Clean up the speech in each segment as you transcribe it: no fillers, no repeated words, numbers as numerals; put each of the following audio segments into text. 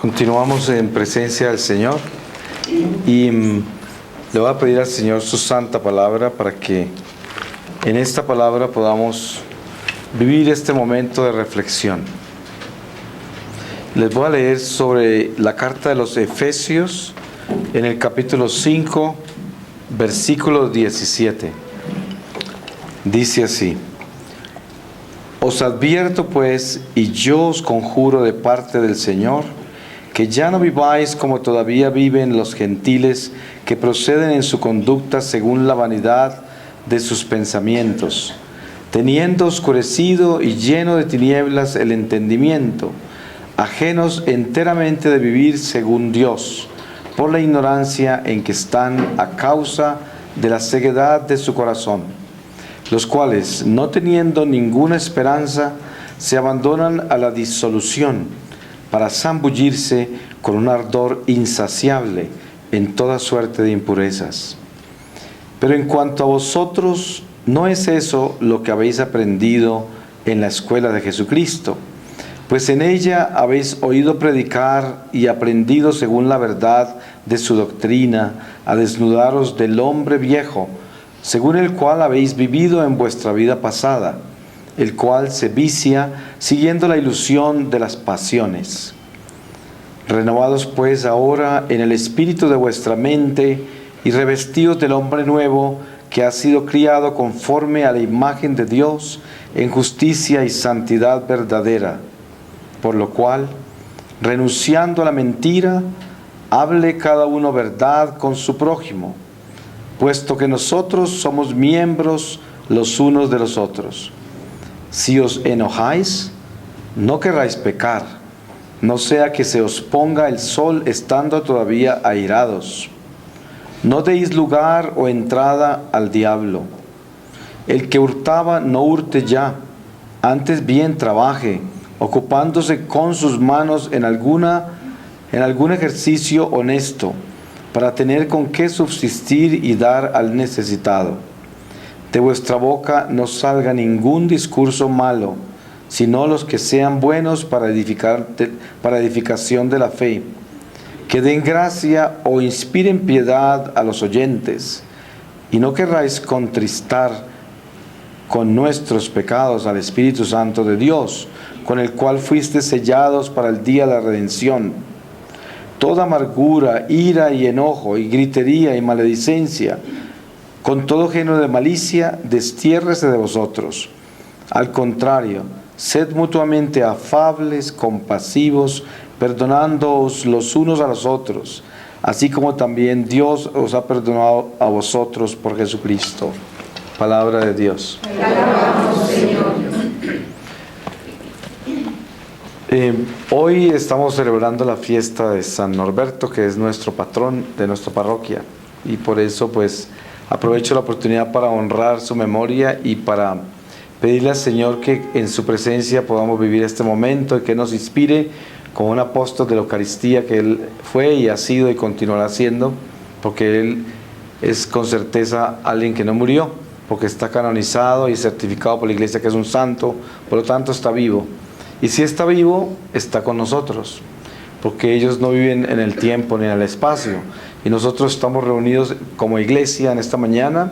Continuamos en presencia del Señor y le voy a pedir al Señor su santa palabra para que en esta palabra podamos vivir este momento de reflexión. Les voy a leer sobre la carta de los Efesios en el capítulo 5, versículo 17. Dice así: Os advierto pues, y yo os conjuro de parte del Señor, que ya no viváis como todavía viven los gentiles que proceden en su conducta según la vanidad de sus pensamientos, teniendo oscurecido y lleno de tinieblas el entendimiento, ajenos enteramente de vivir según Dios, por la ignorancia en que están a causa de la ceguedad de su corazón, los cuales, no teniendo ninguna esperanza, se abandonan a la disolución, para zambullirse con un ardor insaciable en toda suerte de impurezas. Pero en cuanto a vosotros, no es eso lo que habéis aprendido en la escuela de Jesucristo, pues en ella habéis oído predicar y aprendido según la verdad de su doctrina, a desnudaros del hombre viejo, según el cual habéis vivido en vuestra vida pasada, el cual se vicia siguiendo la ilusión de las pasiones. Renovados pues ahora en el espíritu de vuestra mente y revestidos del hombre nuevo, que ha sido criado conforme a la imagen de Dios en justicia y santidad verdadera, por lo cual, renunciando a la mentira, hable cada uno verdad con su prójimo, puesto que nosotros somos miembros los unos de los otros. Si os enojáis, no querráis pecar, no sea que se os ponga el sol estando todavía airados. No deis lugar o entrada al diablo. El que hurtaba, no hurte ya, antes bien trabaje, ocupándose con sus manos en algún ejercicio honesto, para tener con qué subsistir y dar al necesitado. De vuestra boca no salga ningún discurso malo, sino los que sean buenos para edificación de la fe, que den gracia o inspiren piedad a los oyentes, y no querráis contristar con nuestros pecados al Espíritu Santo de Dios, con el cual fuiste sellados para el día de la redención. Toda amargura, ira y enojo, y gritería y maledicencia, con todo género de malicia, destiérrese de vosotros. Al contrario, sed mutuamente afables, compasivos, perdonándoos los unos a los otros, así como también Dios os ha perdonado a vosotros por Jesucristo. Palabra de Dios. Te alabamos, Señor. Hoy estamos celebrando la fiesta de San Norberto, que es nuestro patrón de nuestra parroquia, y por eso pues aprovecho la oportunidad para honrar su memoria y para pedirle al Señor que en su presencia podamos vivir este momento y que nos inspire como un apóstol de la Eucaristía que Él fue y ha sido y continuará siendo, porque Él es con certeza alguien que no murió, porque está canonizado y certificado por la Iglesia que es un santo, por lo tanto está vivo. Y si está vivo, está con nosotros, porque ellos no viven en el tiempo ni en el espacio. Y nosotros estamos reunidos como iglesia en esta mañana,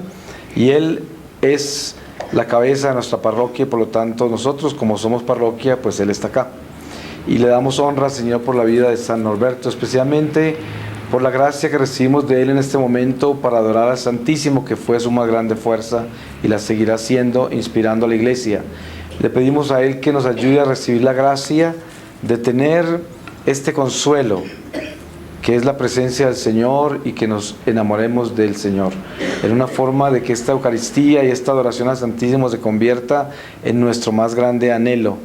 y Él es la cabeza de nuestra parroquia, y por lo tanto nosotros, como somos parroquia, pues Él está acá. Y le damos honra al Señor por la vida de San Norberto, especialmente por la gracia que recibimos de Él en este momento para adorar al Santísimo, que fue su más grande fuerza y la seguirá siendo, inspirando a la iglesia. Le pedimos a Él que nos ayude a recibir la gracia de tener este consuelo, que es la presencia del Señor, y que nos enamoremos del Señor, en una forma de que esta Eucaristía y esta adoración al Santísimo se convierta en nuestro más grande anhelo,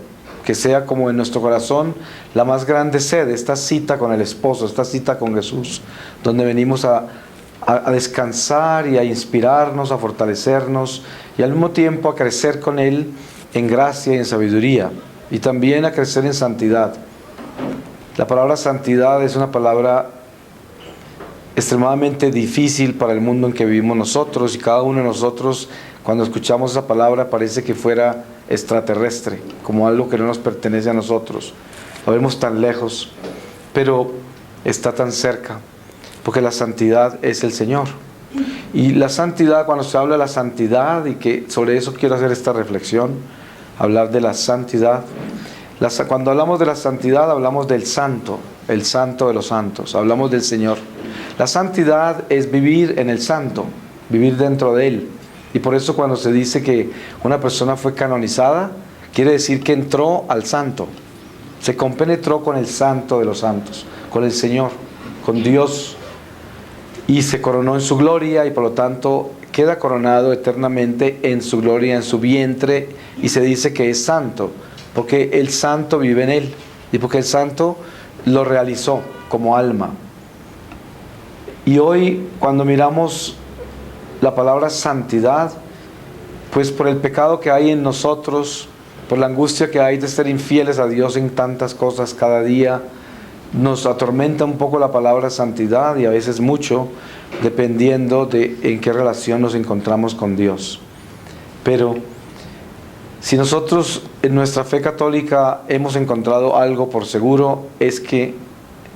que sea como en nuestro corazón la más grande sed, esta cita con el Esposo, esta cita con Jesús, donde venimos a descansar y a inspirarnos, a fortalecernos, y al mismo tiempo a crecer con Él en gracia y en sabiduría, y también a crecer en santidad. La palabra santidad es una palabra extremadamente difícil para el mundo en que vivimos nosotros, y cada uno de nosotros, cuando escuchamos esa palabra, parece que fuera extraterrestre, como algo que no nos pertenece a nosotros. Lo vemos tan lejos. pero está tan cerca, porque la santidad es el Señor. Y la santidad, cuando se habla de la santidad, y que sobre eso quiero hacer esta reflexión, hablar de la santidad. Cuando hablamos de la santidad, hablamos del santo, el santo de los santos, hablamos del Señor. La santidad es vivir en el santo, vivir dentro de Él. Y por eso cuando se dice que una persona fue canonizada, quiere decir que entró al santo, se compenetró con el santo de los santos, con el Señor, con Dios, y se coronó en su gloria, y por lo tanto queda coronado eternamente en su gloria, en su vientre, y se dice que es santo, porque el santo vive en Él, y porque el santo lo realizó como alma. Y hoy, cuando miramos la palabra santidad, pues por el pecado que hay en nosotros, por la angustia que hay de ser infieles a Dios en tantas cosas cada día, nos atormenta un poco la palabra santidad, y a veces mucho, dependiendo de en qué relación nos encontramos con Dios. Pero si nosotros en nuestra fe católica hemos encontrado algo por seguro, es que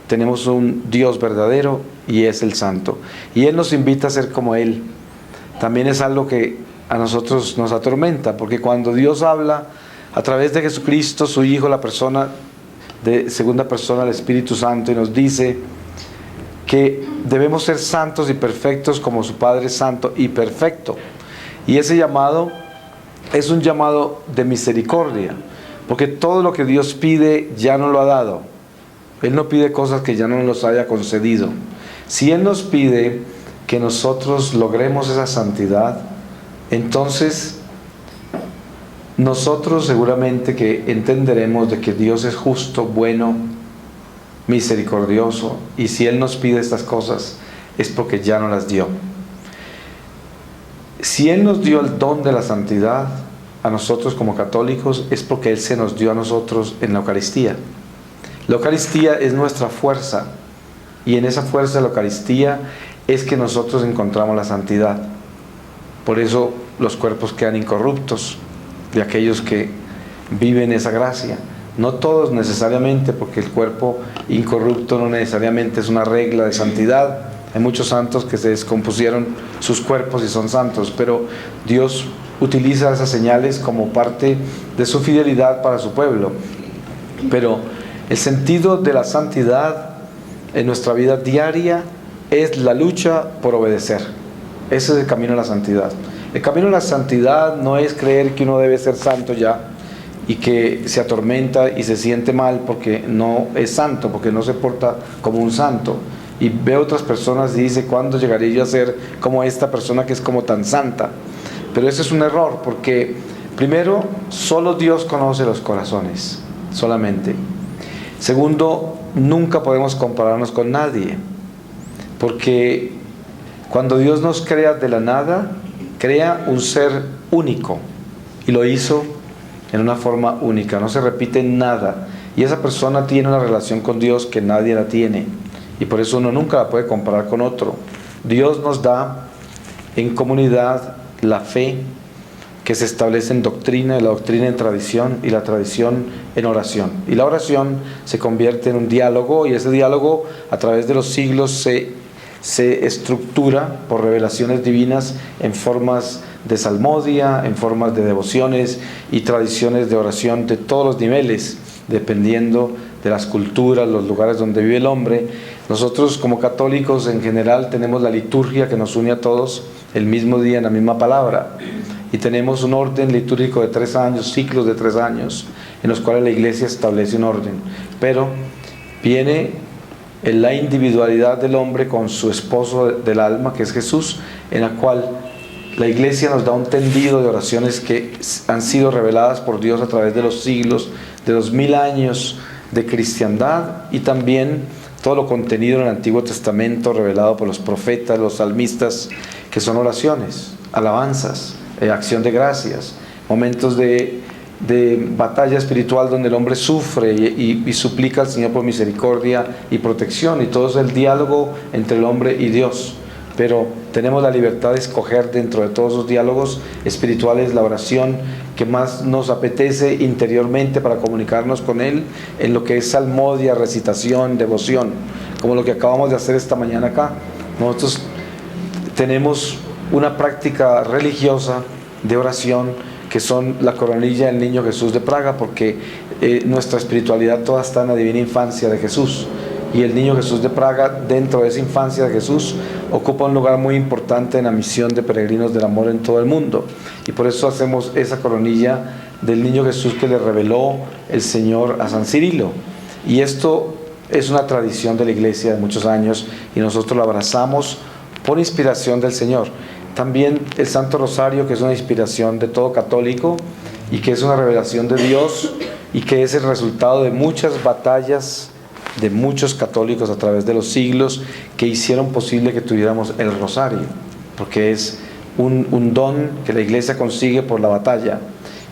tenemos un Dios verdadero, y es el santo, y Él nos invita a ser como Él. También es algo que a nosotros nos atormenta, porque cuando Dios habla a través de Jesucristo, su Hijo, la persona de segunda persona del Espíritu Santo, y nos dice que debemos ser santos y perfectos como su Padre es santo y perfecto. Y ese llamado es un llamado de misericordia, porque todo lo que Dios pide ya nos lo ha dado. Él no pide cosas que ya no nos haya concedido. Si Él nos pide que nosotros logremos esa santidad, entonces nosotros seguramente que entenderemos de que Dios es justo, bueno, misericordioso, y si Él nos pide estas cosas es porque ya nos las dio. Si Él nos dio el don de la santidad a nosotros como católicos, es porque Él se nos dio a nosotros en la Eucaristía. La Eucaristía es nuestra fuerza, y en esa fuerza de la Eucaristía es que nosotros encontramos la santidad. Por eso los cuerpos quedan incorruptos de aquellos que viven esa gracia. No todos necesariamente, porque el cuerpo incorrupto no necesariamente es una regla de santidad. Hay muchos santos que se descompusieron sus cuerpos y son santos, pero Dios utiliza esas señales como parte de su fidelidad para su pueblo. Pero el sentido de la santidad en nuestra vida diaria es la lucha por obedecer. Ese es el camino a la santidad. El camino a la santidad no es creer que uno debe ser santo ya, y que se atormenta y se siente mal porque no es santo, porque no se porta como un santo. Y ve otras personas y dice, ¿cuándo llegaré yo a ser como esta persona que es como tan santa? Pero ese es un error, porque primero, solo Dios conoce los corazones, solamente. Segundo, nunca podemos compararnos con nadie, porque cuando Dios nos crea de la nada, crea un ser único, y lo hizo en una forma única, no se repite nada, y esa persona tiene una relación con Dios que nadie la tiene, y por eso uno nunca la puede comparar con otro. Dios nos da en comunidad la fe que se establece en doctrina, la doctrina en tradición, y la tradición en oración. Y la oración se convierte en un diálogo, y ese diálogo a través de los siglos se estructura por revelaciones divinas en formas de salmodia, en formas de devociones y tradiciones de oración de todos los niveles, dependiendo de las culturas, los lugares donde vive el hombre. Nosotros como católicos en general tenemos la liturgia que nos une a todos el mismo día en la misma palabra, y tenemos un orden litúrgico de 3 años, ciclos de 3 años, en los cuales la Iglesia establece un orden. Pero viene en la individualidad del hombre con su esposo del alma, que es Jesús, en la cual la Iglesia nos da un tendido de oraciones que han sido reveladas por Dios a través de los siglos, de los 1000 años de cristiandad, y también todo lo contenido en el Antiguo Testamento revelado por los profetas, los salmistas, que son oraciones, alabanzas, acción de gracias, momentos de batalla espiritual donde el hombre sufre y suplica al Señor por misericordia y protección, y todo es el diálogo entre el hombre y Dios. pero tenemos la libertad de escoger dentro de todos esos diálogos espirituales la oración que más nos apetece interiormente para comunicarnos con Él en lo que es salmodia, recitación, devoción, como lo que acabamos de hacer esta mañana acá. Nosotros tenemos una práctica religiosa de oración que son la coronilla del Niño Jesús de Praga, porque nuestra espiritualidad toda está en la divina infancia de Jesús, y el Niño Jesús de Praga, dentro de esa infancia de Jesús, ocupa un lugar muy importante en la misión de peregrinos del amor en todo el mundo, y por eso hacemos esa coronilla del Niño Jesús que le reveló el Señor a San Cirilo. Y esto es una tradición de la Iglesia de muchos años, y nosotros la abrazamos por inspiración del Señor. También el Santo Rosario, que es una inspiración de todo católico y que es una revelación de Dios y que es el resultado de muchas batallas de muchos católicos a través de los siglos que hicieron posible que tuviéramos el rosario, porque es un don que la Iglesia consigue por la batalla,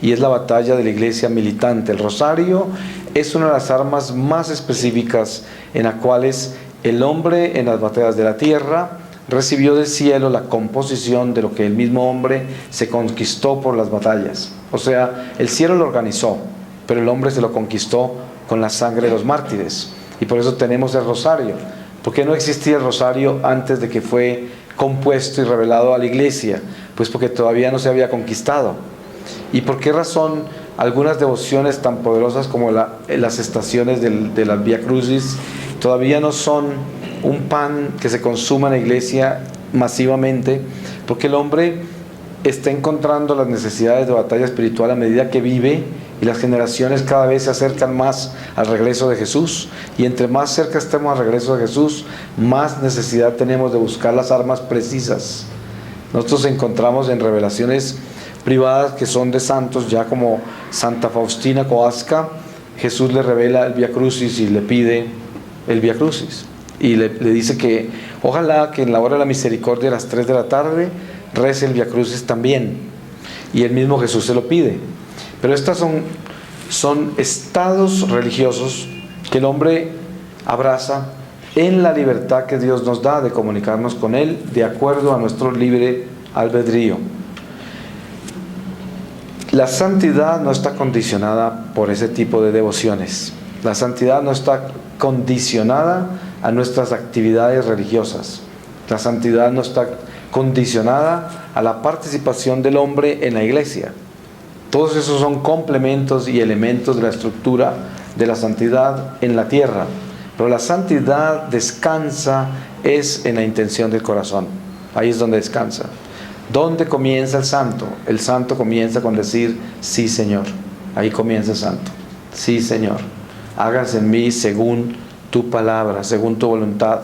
y es la batalla de la Iglesia militante. El rosario es una de las armas más específicas en las cuales el hombre en las batallas de la tierra recibió del cielo la composición de lo que el mismo hombre se conquistó por las batallas. O sea, el cielo lo organizó, pero el hombre se lo conquistó con la sangre de los mártires. Y por eso tenemos el rosario. ¿Por qué no existía el rosario antes de que fue compuesto y revelado a la Iglesia? Pues porque todavía no se había conquistado. ¿Y por qué razón algunas devociones tan poderosas como las estaciones de la Vía Crucis todavía no son un pan que se consuma en la Iglesia masivamente? Porque el hombre está encontrando las necesidades de batalla espiritual a medida que vive, y las generaciones cada vez se acercan más al regreso de Jesús, y entre más cerca estemos al regreso de Jesús, más necesidad tenemos de buscar las armas precisas. Nosotros encontramos en revelaciones privadas que son de santos, ya como Santa Faustina Kowalska, Jesús le revela el Vía Crucis y le pide el Vía Crucis, y le dice que ojalá que en la hora de la misericordia a las 3 de la tarde rece el Vía Crucis también, y el mismo Jesús se lo pide. Pero estas son estados religiosos que el hombre abraza en la libertad que Dios nos da de comunicarnos con Él de acuerdo a nuestro libre albedrío. La santidad no está condicionada por ese tipo de devociones. La santidad no está condicionada a nuestras actividades religiosas. La santidad no está condicionada a la participación del hombre en la Iglesia. Todos esos son complementos y elementos de la estructura de la santidad en la tierra. Pero la santidad descansa es en la intención del corazón. Ahí es donde descansa. ¿Dónde comienza el santo? El santo comienza con decir, sí Señor. Ahí comienza el santo. Sí Señor. Hágase en mí según tu palabra, según tu voluntad.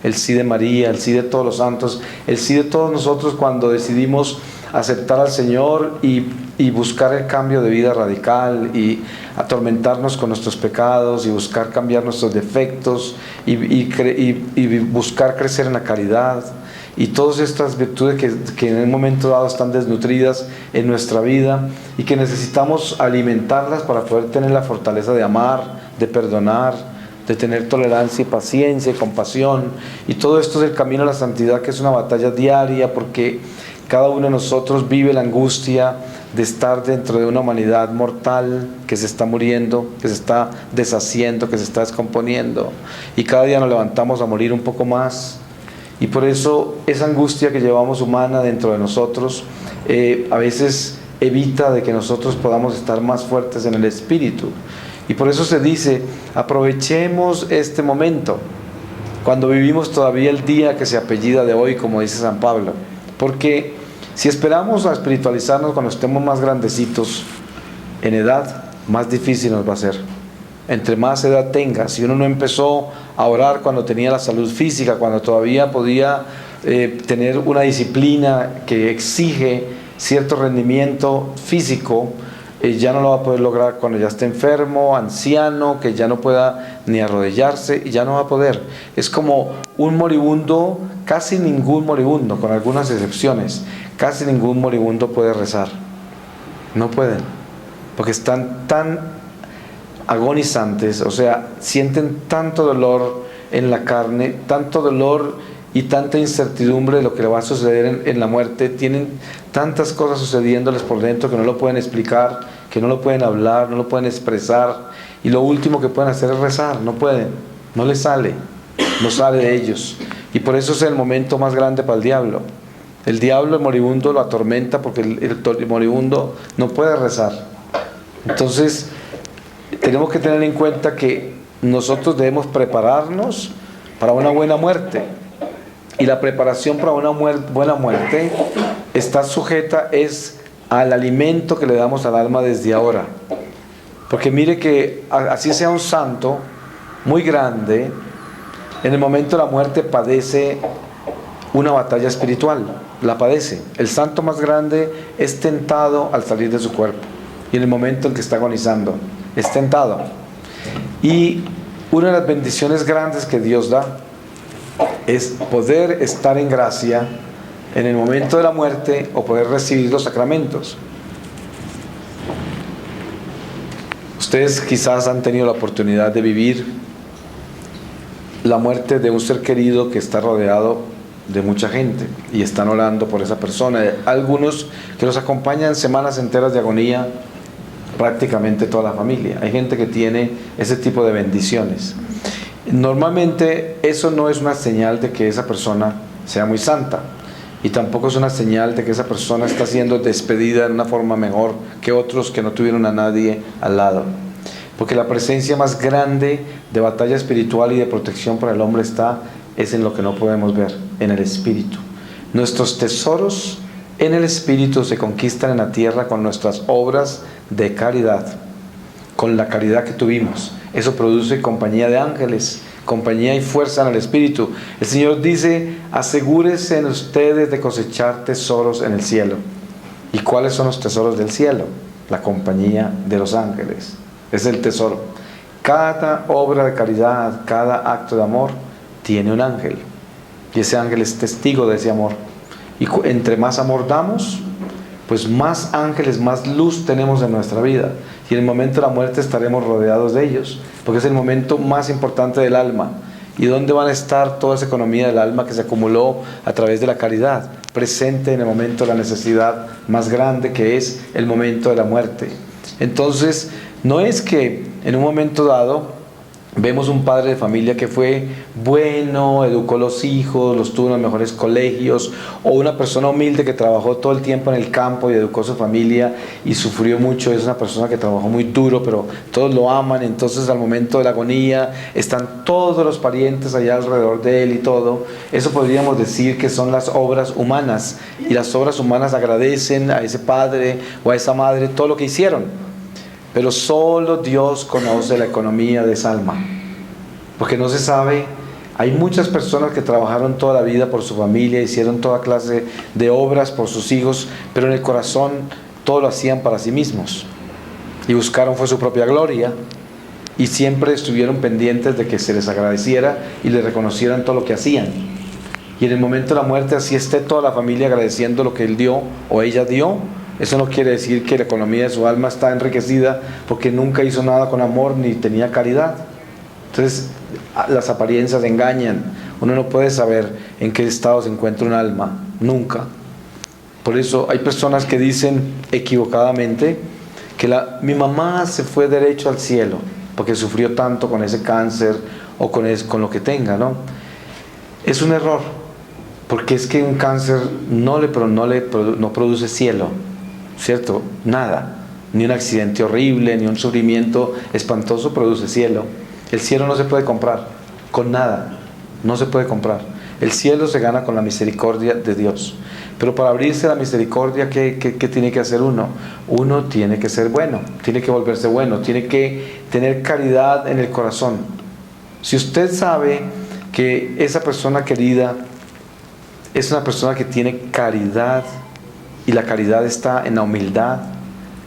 El sí de María, el sí de todos los santos, el sí de todos nosotros cuando decidimos aceptar al Señor y buscar el cambio de vida radical y atormentarnos con nuestros pecados y buscar cambiar nuestros defectos y buscar crecer en la caridad y todas estas virtudes que en un momento dado están desnutridas en nuestra vida y que necesitamos alimentarlas para poder tener la fortaleza de amar, de perdonar, de tener tolerancia y paciencia y compasión. Y todo esto es el camino a la santidad, que es una batalla diaria, porque cada uno de nosotros vive la angustia de estar dentro de una humanidad mortal que se está muriendo, que se está deshaciendo, que se está descomponiendo, y cada día nos levantamos a morir un poco más. Y por eso esa angustia que llevamos humana dentro de nosotros a veces evita de que nosotros podamos estar más fuertes en el espíritu. Y por eso se dice, aprovechemos este momento, cuando vivimos todavía el día que se apellida de hoy, como dice San Pablo. Porque si esperamos a espiritualizarnos cuando estemos más grandecitos en edad, más difícil nos va a ser. Entre más edad tenga, si uno no empezó a orar cuando tenía la salud física, cuando todavía podía tener una disciplina que exige cierto rendimiento físico, ya no lo va a poder lograr cuando ya esté enfermo, anciano, que ya no pueda ni arrodillarse, y ya no va a poder. Es como un moribundo, casi ningún moribundo, con algunas excepciones, casi ningún moribundo puede rezar. No pueden, porque están tan agonizantes, o sea, sienten tanto dolor en la carne, tanto dolor y tanta incertidumbre de lo que le va a suceder en la muerte. Tienen tantas cosas sucediéndoles por dentro que no lo pueden explicar, que no lo pueden hablar, no lo pueden expresar, y lo último que pueden hacer es rezar. No pueden, no les sale, no sale de ellos, y por eso es el momento más grande para el diablo. El diablo, el moribundo, lo atormenta porque el moribundo no puede rezar. Entonces tenemos que tener en cuenta que nosotros debemos prepararnos para una buena muerte, y la preparación para una buena muerte está sujeta al alimento que le damos al alma desde ahora. Porque mire que así sea un santo muy grande, en el momento de la muerte padece una batalla espiritual, la padece. El santo más grande es tentado al salir de su cuerpo, y en el momento en que está agonizando es tentado. Y una de las bendiciones grandes que Dios da es poder estar en gracia en el momento de la muerte, o poder recibir los sacramentos. Ustedes quizás han tenido la oportunidad de vivir la muerte de un ser querido que está rodeado de mucha gente y están orando por esa persona. Algunos que los acompañan semanas enteras de agonía, prácticamente toda la familia. Hay gente que tiene ese tipo de bendiciones. Normalmente eso no es una señal de que esa persona sea muy santa, y tampoco es una señal de que esa persona está siendo despedida de una forma mejor que otros que no tuvieron a nadie al lado. Porque la presencia más grande de batalla espiritual y de protección para el hombre es en lo que no podemos ver, en el espíritu. Nuestros tesoros en el espíritu se conquistan en la tierra con nuestras obras de caridad, con la caridad que tuvimos. Eso produce compañía de ángeles, compañía y fuerza en el espíritu. El Señor dice: asegúrense en ustedes de cosechar tesoros en el cielo. ¿Y cuáles son los tesoros del cielo? La compañía de los ángeles. Es el tesoro. Cada obra de caridad, cada acto de amor tiene un ángel, y ese ángel es testigo de ese amor. Y entre más amor damos, pues más ángeles, más luz tenemos en nuestra vida, y en el momento de la muerte estaremos rodeados de ellos, porque es el momento más importante del alma. ¿Y dónde van a estar toda esa economía del alma que se acumuló a través de la caridad? Presente en el momento de la necesidad más grande, que es el momento de la muerte. Entonces, no es que en un momento dado vemos un padre de familia que fue bueno, educó los hijos, los tuvo en los mejores colegios, o una persona humilde que trabajó todo el tiempo en el campo y educó a su familia y sufrió mucho. Es una persona que trabajó muy duro, pero todos lo aman. Entonces, al momento de la agonía están todos los parientes allá alrededor de él y todo. Eso podríamos decir que son las obras humanas, y las obras humanas agradecen a ese padre o a esa madre todo lo que hicieron. Pero solo Dios conoce la economía de esa alma, porque no se sabe. Hay muchas personas que trabajaron toda la vida por su familia, hicieron toda clase de obras por sus hijos, pero en el corazón todo lo hacían para sí mismos, y buscaron fue su propia gloria, y siempre estuvieron pendientes de que se les agradeciera y les reconocieran todo lo que hacían. Y en el momento de la muerte, así esté toda la familia agradeciendo lo que él dio o ella dio, eso no quiere decir que la economía de su alma está enriquecida, porque nunca hizo nada con amor ni tenía caridad. Entonces, las apariencias engañan. Uno no puede saber en qué estado se encuentra un alma, nunca. Por eso hay personas que dicen equivocadamente que mi mamá se fue derecho al cielo porque sufrió tanto con ese cáncer o con lo que tenga, ¿no? Es un error, porque es que un cáncer no produce cielo, ¿cierto? Nada, ni un accidente horrible, ni un sufrimiento espantoso produce cielo. El cielo no se puede comprar con nada, no se puede comprar. El cielo se gana con la misericordia de Dios. Pero para abrirse a la misericordia, ¿qué tiene que hacer uno? Uno tiene que ser bueno, tiene que volverse bueno, tiene que tener caridad en el corazón. Si usted sabe que esa persona querida es una persona que tiene caridad, y la caridad está en la humildad,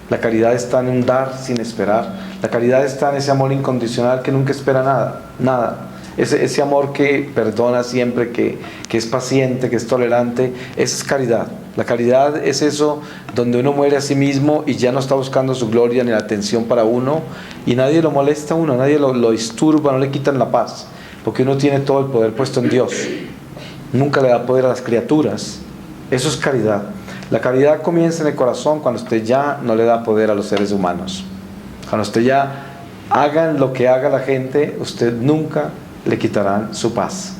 la caridad está en un dar sin esperar, la caridad está en ese amor incondicional que nunca espera nada. Ese amor que perdona siempre, que es paciente, que es tolerante, esa es caridad. La caridad es eso donde uno muere a sí mismo y ya no está buscando su gloria ni la atención para uno, y nadie lo molesta a uno, nadie lo disturba, no le quitan la paz, porque uno tiene todo el poder puesto en Dios. nunca le da poder a las criaturas. Eso es caridad. La caridad comienza en el corazón cuando usted ya no le da poder a los seres humanos. Cuando usted ya hagan lo que haga la gente, usted nunca le quitarán su paz.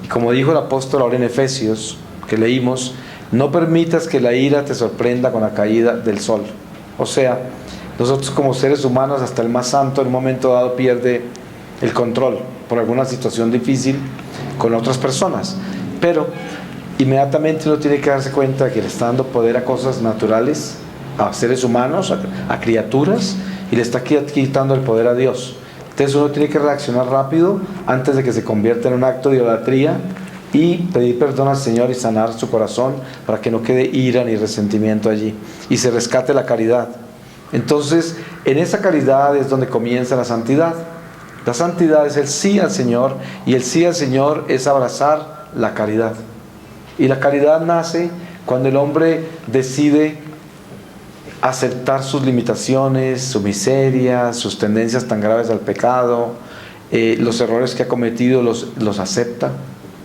Y como dijo el apóstol ahora en Efesios, que leímos, no permitas que la ira te sorprenda con la caída del sol. O sea, nosotros como seres humanos, hasta el más santo en un momento dado pierde el control por alguna situación difícil con otras personas. Pero inmediatamente uno tiene que darse cuenta de que le está dando poder a cosas naturales, a seres humanos, a criaturas, y le está quitando el poder a Dios. Entonces uno tiene que reaccionar rápido antes de que se convierta en un acto de idolatría y pedir perdón al Señor y sanar su corazón para que no quede ira ni resentimiento allí y se rescate la caridad. Entonces, en esa caridad es donde comienza la santidad. La santidad es el sí al Señor, y el sí al Señor es abrazar la caridad. Y la caridad nace cuando el hombre decide aceptar sus limitaciones, su miseria, sus tendencias tan graves al pecado, los errores que ha cometido los acepta.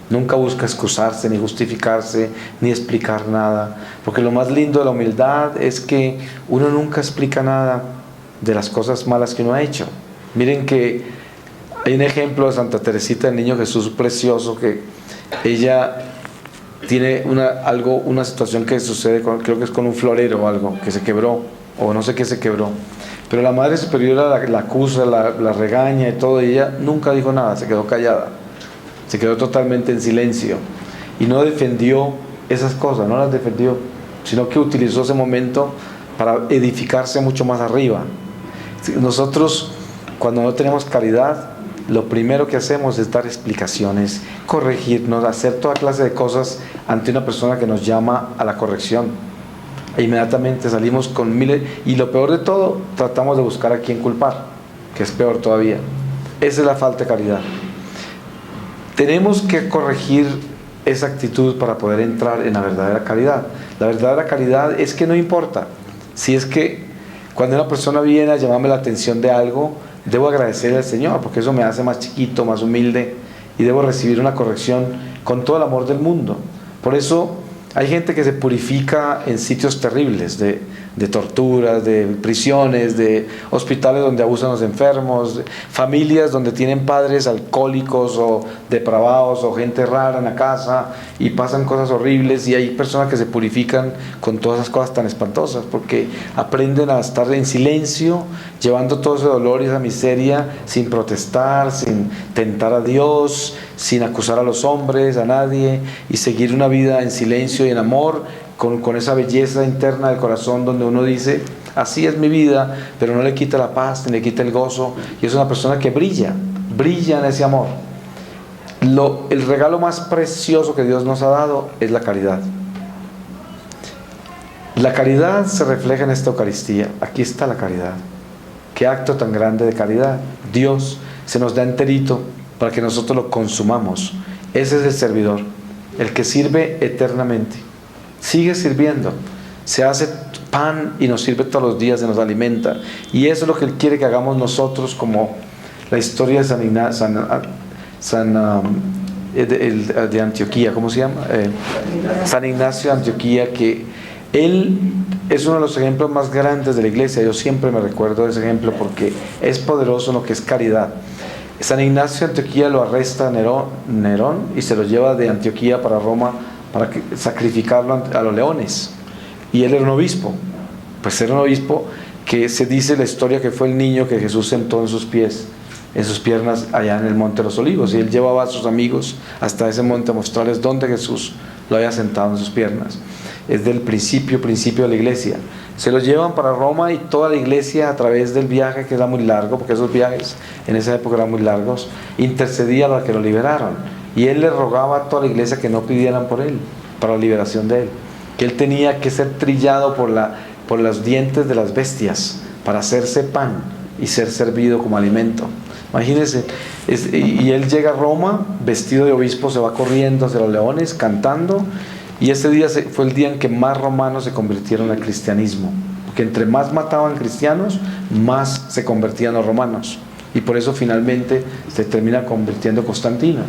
Nunca busca excusarse, ni justificarse, ni explicar nada. Porque lo más lindo de la humildad es que uno nunca explica nada de las cosas malas que uno ha hecho. Miren que hay un ejemplo de Santa Teresita del Niño Jesús precioso, que ella tiene una situación que sucede, creo que es con un florero o algo, que se quebró, o no sé qué se quebró. Pero la Madre Superiora la acusa, la regaña y todo, y ella nunca dijo nada, se quedó callada. Se quedó totalmente en silencio y no defendió esas cosas, no las defendió, sino que utilizó ese momento para edificarse mucho más arriba. Nosotros, cuando no tenemos caridad, lo primero que hacemos es dar explicaciones, corregirnos, hacer toda clase de cosas ante una persona que nos llama a la corrección. E inmediatamente salimos con miles, y lo peor de todo, tratamos de buscar a quién culpar, que es peor todavía. Esa es la falta de caridad. Tenemos que corregir esa actitud para poder entrar en la verdadera caridad. La verdadera caridad es que no importa si es que cuando una persona viene a llamarme la atención de algo, debo agradecerle al Señor, porque eso me hace más chiquito, más humilde, y debo recibir una corrección con todo el amor del mundo. Por eso hay gente que se purifica en sitios terribles, de torturas, de prisiones, de hospitales donde abusan los enfermos, familias donde tienen padres alcohólicos o depravados o gente rara en la casa y pasan cosas horribles, y hay personas que se purifican con todas esas cosas tan espantosas porque aprenden a estar en silencio, llevando todo ese dolor y esa miseria sin protestar, sin tentar a Dios, sin acusar a los hombres, a nadie, y seguir una vida en silencio y en amor, con esa belleza interna del corazón donde uno dice, así es mi vida, pero no le quita la paz, ni le quita el gozo, y es una persona que brilla en ese amor. El regalo más precioso que Dios nos ha dado es la caridad. La caridad se refleja en esta Eucaristía. Aquí está la caridad. Qué acto tan grande de caridad. Dios se nos da enterito para que nosotros lo consumamos. Ese es el servidor, el que sirve eternamente. Sigue sirviendo, se hace pan y nos sirve todos los días y nos alimenta, y eso es lo que Él quiere que hagamos nosotros, como la historia de Antioquía, ¿cómo se llama? San Ignacio de Antioquía, que él es uno de los ejemplos más grandes de la iglesia. Yo siempre me recuerdo de ese ejemplo porque es poderoso en lo que es caridad. San Ignacio de Antioquía lo arresta Nerón y se lo lleva de Antioquía para Roma para sacrificarlo a los leones, y él era un obispo. Pues era un obispo que se dice la historia que fue el niño que Jesús sentó en sus pies, en sus piernas, allá en el Monte de los Olivos, y él llevaba a sus amigos hasta ese monte a mostrarles dónde Jesús lo había sentado en sus piernas. Es del principio de la iglesia. Se lo llevan para Roma, y toda la iglesia, a través del viaje, que era muy largo, porque esos viajes en esa época eran muy largos, intercedía para que lo liberaron. Y él le rogaba a toda la iglesia que no pidieran por él, para la liberación de él, que él tenía que ser trillado por los dientes de las bestias para hacerse pan y ser servido como alimento. Imagínense, y él llega a Roma vestido de obispo, se va corriendo hacia los leones cantando, y ese día fue el día en que más romanos se convirtieron al cristianismo, porque entre más mataban cristianos, más se convertían los romanos, y por eso finalmente se termina convirtiendo Constantino.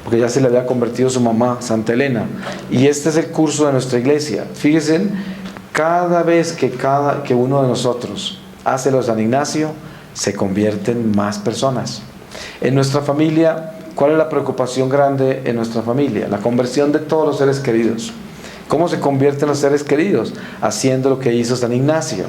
porque ya se le había convertido su mamá, Santa Elena. Y este es el curso de nuestra iglesia. Fíjense, cada vez que uno de nosotros hace lo de San Ignacio, se convierten más personas. En nuestra familia, ¿cuál es la preocupación grande en nuestra familia? La conversión de todos los seres queridos. ¿Cómo se convierten los seres queridos? Haciendo lo que hizo San Ignacio,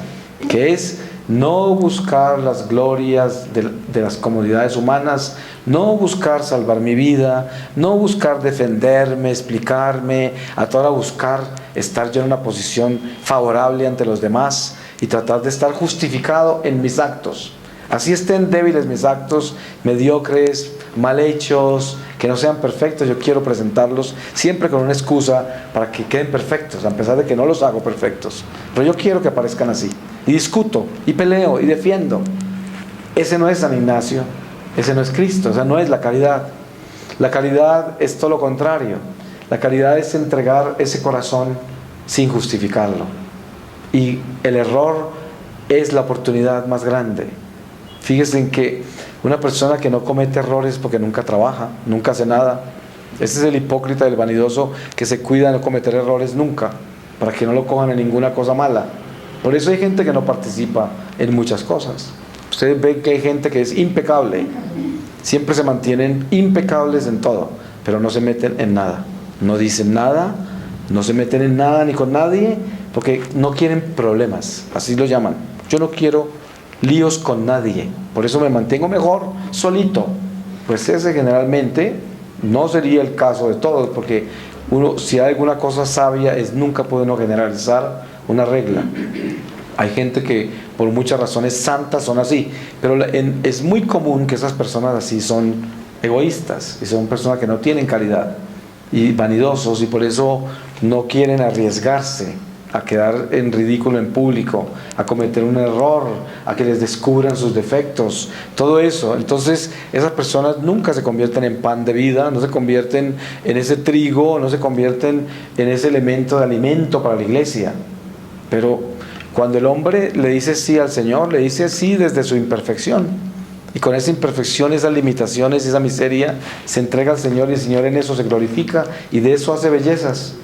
que es no buscar las glorias de las comodidades humanas, no buscar salvar mi vida, no buscar defenderme, explicarme, a toda hora buscar estar yo en una posición favorable ante los demás y tratar de estar justificado en mis actos. Así estén débiles mis actos, mediocres, mal hechos, que no sean perfectos, yo quiero presentarlos siempre con una excusa para que queden perfectos, a pesar de que no los hago perfectos. Pero yo quiero que aparezcan así. Y discuto, y peleo, y defiendo. Ese no es San Ignacio, ese no es Cristo, esa no es la caridad. La caridad es todo lo contrario. La caridad es entregar ese corazón sin justificarlo. Y el error es la oportunidad más grande. Fíjense en que una persona que no comete errores porque nunca trabaja, nunca hace nada. Ese es el hipócrita, el vanidoso, que se cuida de no cometer errores nunca, para que no lo cojan en ninguna cosa mala. Por eso hay gente que no participa en muchas cosas. Ustedes ven que hay gente que es impecable, siempre se mantienen impecables en todo, pero no se meten en nada, no dicen nada, no se meten en nada ni con nadie, porque no quieren problemas, así lo llaman. Yo no quiero líos con nadie, por eso me mantengo mejor solito. Pues ese generalmente no sería el caso de todos, porque uno, si hay alguna cosa sabia, es nunca puede uno generalizar una regla. Hay gente que por muchas razones santas son así, pero es muy común que esas personas así son egoístas y son personas que no tienen caridad y vanidosos, y por eso no quieren arriesgarse a quedar en ridículo en público, a cometer un error, a que les descubran sus defectos, todo eso. Entonces esas personas nunca se convierten en pan de vida, no se convierten en ese trigo, no se convierten en ese elemento de alimento para la iglesia. Pero cuando el hombre le dice sí al Señor, le dice sí desde su imperfección, y con esa imperfección, esas limitaciones, esa miseria, se entrega al Señor, y el Señor en eso se glorifica y de eso hace bellezas.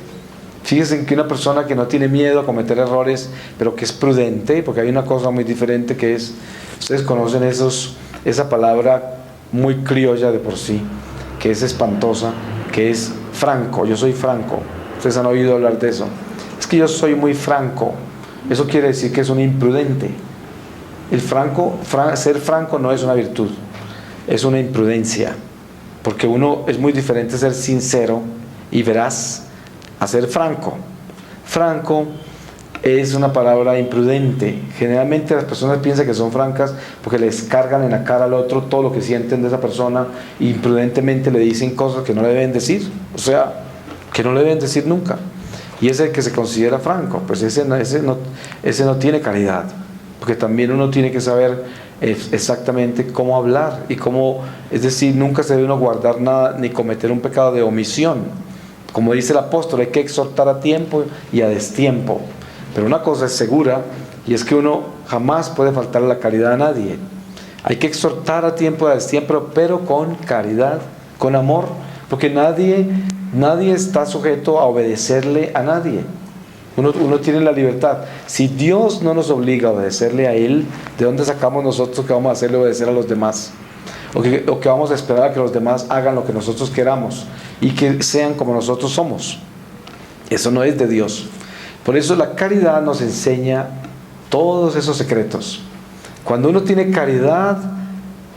Fíjense que una persona que no tiene miedo a cometer errores, pero que es prudente, porque hay una cosa muy diferente que es, ustedes conocen esa palabra muy criolla de por sí, que es espantosa, que es franco. Yo soy franco. Ustedes han oído hablar de eso. Es que yo soy muy franco. Eso quiere decir que es un imprudente. Ser franco no es una virtud, es una imprudencia, porque es muy diferente ser sincero y veraz a ser franco. Franco es una palabra imprudente. Generalmente las personas piensan que son francas porque les cargan en la cara al otro todo lo que sienten de esa persona, e imprudentemente le dicen cosas que no le deben decir, o sea, que no le deben decir nunca. Y ese que se considera franco, pues ese no tiene caridad, porque también uno tiene que saber exactamente cómo hablar y cómo, es decir, nunca se debe uno guardar nada ni cometer un pecado de omisión. Como dice el apóstol, hay que exhortar a tiempo y a destiempo. Pero una cosa es segura, y es que uno jamás puede faltar la caridad a nadie. Hay que exhortar a tiempo y a destiempo, pero con caridad, con amor, porque nadie está sujeto a obedecerle a nadie. Uno tiene la libertad. Si Dios no nos obliga a obedecerle a Él, ¿de dónde sacamos nosotros que vamos a hacerle obedecer a los demás? O que vamos a esperar a que los demás hagan lo que nosotros queramos y que sean como nosotros somos. Eso no es de Dios. Por eso la caridad nos enseña todos esos secretos. Cuando uno tiene caridad,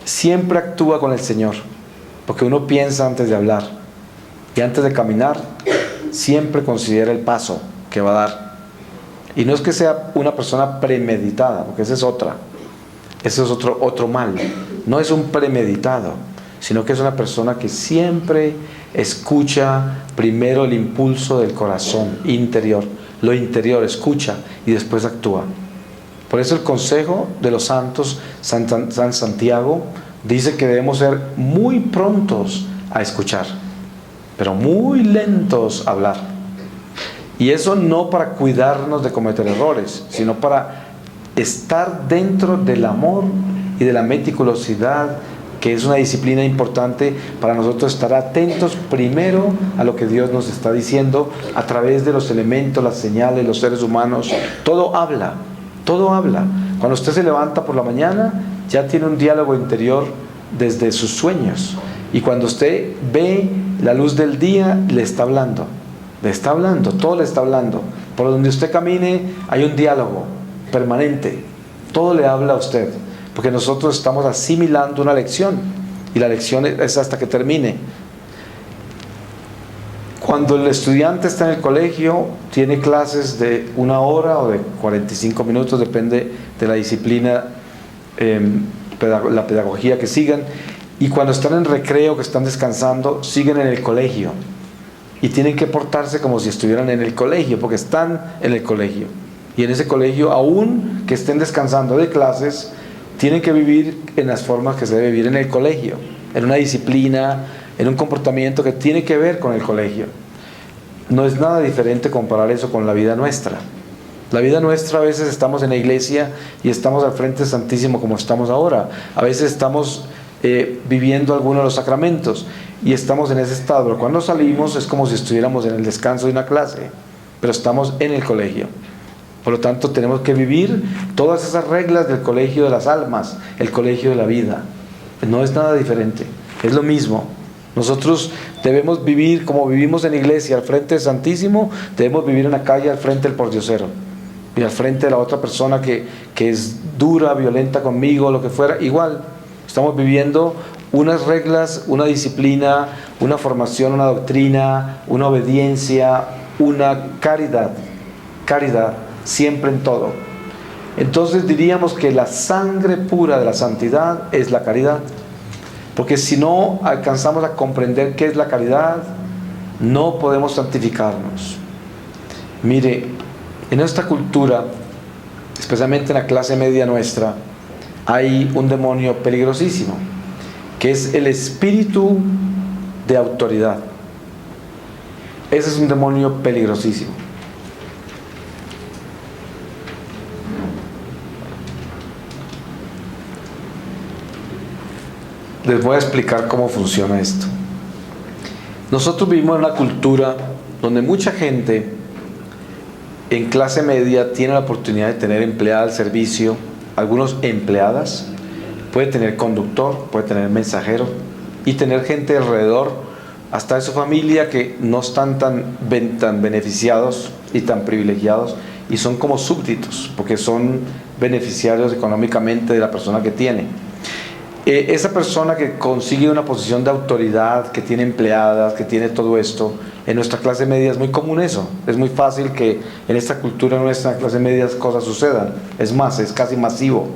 siempre actúa con el Señor, porque uno piensa antes de hablar, y antes de caminar siempre considera el paso que va a dar. Y no es que sea una persona premeditada, porque esa es otra. Ese es otro mal. No es un premeditado, sino que es una persona que siempre escucha primero el impulso del corazón interior. Lo interior escucha y después actúa. Por eso el consejo de los santos, San Santiago, dice que debemos ser muy prontos a escuchar, pero muy lentos a hablar. Y eso no para cuidarnos de cometer errores, sino para estar dentro del amor y de la meticulosidad que es una disciplina importante para nosotros estar atentos primero a lo que Dios nos está diciendo a través de los elementos, las señales, los seres humanos. Todo habla, todo habla. Cuando usted se levanta por la mañana, ya tiene un diálogo interior desde sus sueños. Y cuando usted ve la luz del día, le está hablando, todo le está hablando. Por donde usted camine, hay un diálogo permanente. Todo le habla a usted, porque nosotros estamos asimilando una lección, y la lección es hasta que termine. Cuando el estudiante está en el colegio, tiene clases de 1 hora o de 45 minutos, depende de la disciplina, la pedagogía que sigan. Y cuando están en recreo, que están descansando, siguen en el colegio. Y tienen que portarse como si estuvieran en el colegio, porque están en el colegio. Y en ese colegio, aún que estén descansando de clases, tienen que vivir en las formas que se debe vivir en el colegio, en una disciplina, en un comportamiento que tiene que ver con el colegio. No es nada diferente comparar eso con la vida nuestra. La vida nuestra, a veces estamos en la iglesia y estamos al frente del Santísimo como estamos ahora. A veces estamos viviendo alguno de los sacramentos y estamos en ese estado, pero cuando salimos es como si estuviéramos en el descanso de una clase, pero estamos en el colegio. Por lo tanto, tenemos que vivir todas esas reglas del colegio de las almas, el colegio de la vida. No es nada diferente, es lo mismo. Nosotros debemos vivir como vivimos en la iglesia, al frente del Santísimo, debemos vivir en la calle al frente del pordiosero. Y al frente de la otra persona que es dura, violenta conmigo, lo que fuera, igual. Estamos viviendo unas reglas, una disciplina, una formación, una doctrina, una obediencia, una caridad, siempre en todo. Entonces diríamos que la sangre pura de la santidad es la caridad, porque si no alcanzamos a comprender qué es la caridad, no podemos santificarnos. Mire, en esta cultura, especialmente en la clase media nuestra, hay un demonio peligrosísimo, que es el espíritu de autoridad. Ese es un demonio peligrosísimo. Les voy a explicar cómo funciona esto. Nosotros vivimos en una cultura donde mucha gente en clase media tiene la oportunidad de tener empleada al servicio, algunos empleadas, puede tener conductor, puede tener mensajero y tener gente alrededor, hasta de su familia, que no están tan beneficiados y tan privilegiados y son como súbditos, porque son beneficiarios económicamente de la persona que tiene. Esa persona que consigue una posición de autoridad, que tiene empleadas, que tiene todo esto, en nuestra clase media es muy común eso. Es muy fácil que en esta cultura nuestra clase media cosas sucedan. Es más, es casi masivo.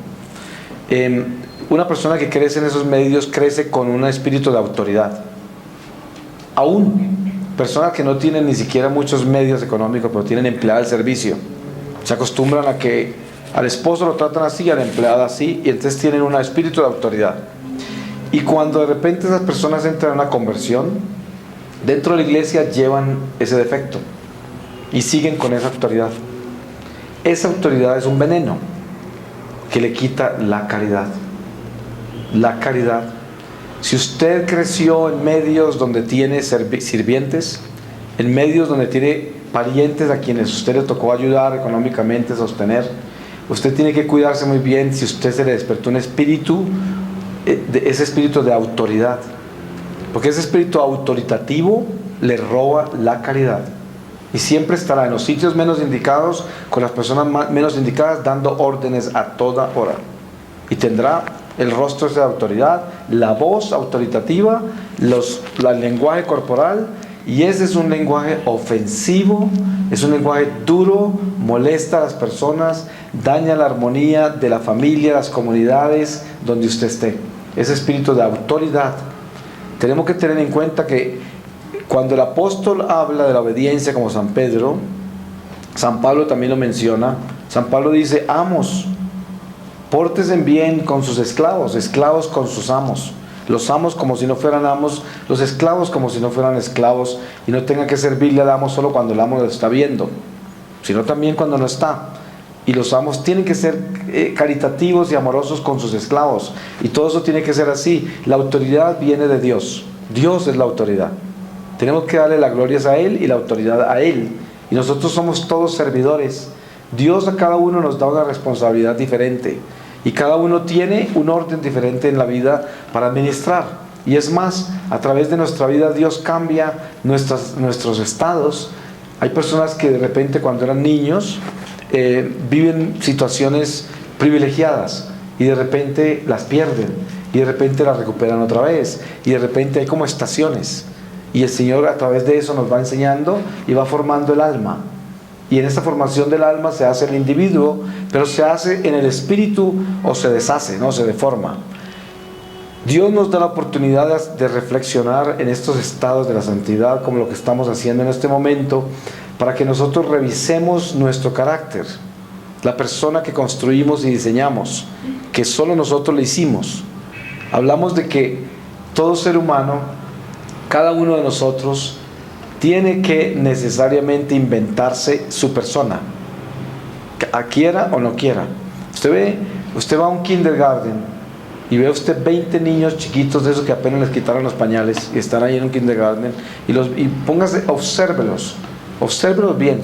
Una persona que crece en esos medios crece con un espíritu de autoridad. Aún personas que no tienen ni siquiera muchos medios económicos, pero tienen empleada al servicio, se acostumbran a que al esposo lo tratan así, a la empleada así, y entonces tienen un espíritu de autoridad. Y cuando de repente esas personas entran en una conversión, dentro de la iglesia llevan ese defecto y siguen con esa autoridad. Esa autoridad es un veneno que le quita la caridad. La caridad. Si usted creció en medios donde tiene sirvientes, en medios donde tiene parientes a quienes usted le tocó ayudar económicamente, sostener, usted tiene que cuidarse muy bien si usted se le despertó un espíritu, ese espíritu de autoridad, porque ese espíritu autoritativo le roba la caridad y siempre estará en los sitios menos indicados, con las personas menos indicadas, dando órdenes a toda hora, y tendrá el rostro de autoridad, la voz autoritativa, el lenguaje corporal, y ese es un lenguaje ofensivo, es un lenguaje duro, molesta a las personas, daña la armonía de la familia, las comunidades donde usted esté. Ese espíritu de autoridad. Tenemos que tener en cuenta que cuando el apóstol habla de la obediencia, como San Pedro, San Pablo también lo menciona. San Pablo dice: amos, pórtense bien con sus esclavos, esclavos con sus amos. Los amos como si no fueran amos, los esclavos como si no fueran esclavos, y no tengan que servirle al amo solo cuando el amo lo está viendo, sino también cuando no está. y los amos tienen que ser caritativos y amorosos con sus esclavos. Y todo eso tiene que ser así. La autoridad viene de Dios. Dios es la autoridad. Tenemos que darle la gloria a Él y la autoridad a Él. Y nosotros somos todos servidores. Dios a cada uno nos da una responsabilidad diferente. Y cada uno tiene un orden diferente en la vida para administrar. Y es más, a través de nuestra vida Dios cambia nuestros estados. Hay personas que de repente cuando eran niños viven situaciones privilegiadas y de repente las pierden y de repente las recuperan otra vez y de repente hay como estaciones y el Señor a través de eso nos va enseñando y va formando el alma, y en esta formación del alma se hace el individuo, pero se hace en el espíritu o se deshace, no se deforma. Dios nos da la oportunidad de reflexionar en estos estados de la santidad como lo que estamos haciendo en este momento, para que nosotros revisemos nuestro carácter, la persona que construimos y diseñamos, que solo nosotros le hicimos. Hablamos de que todo ser humano, cada uno de nosotros, tiene que necesariamente inventarse su persona, quiera o no quiera. Usted va a un kindergarten y ve usted 20 niños chiquitos de esos que apenas les quitaron los pañales y están ahí en un kindergarten, y póngase, obsérvelos bien,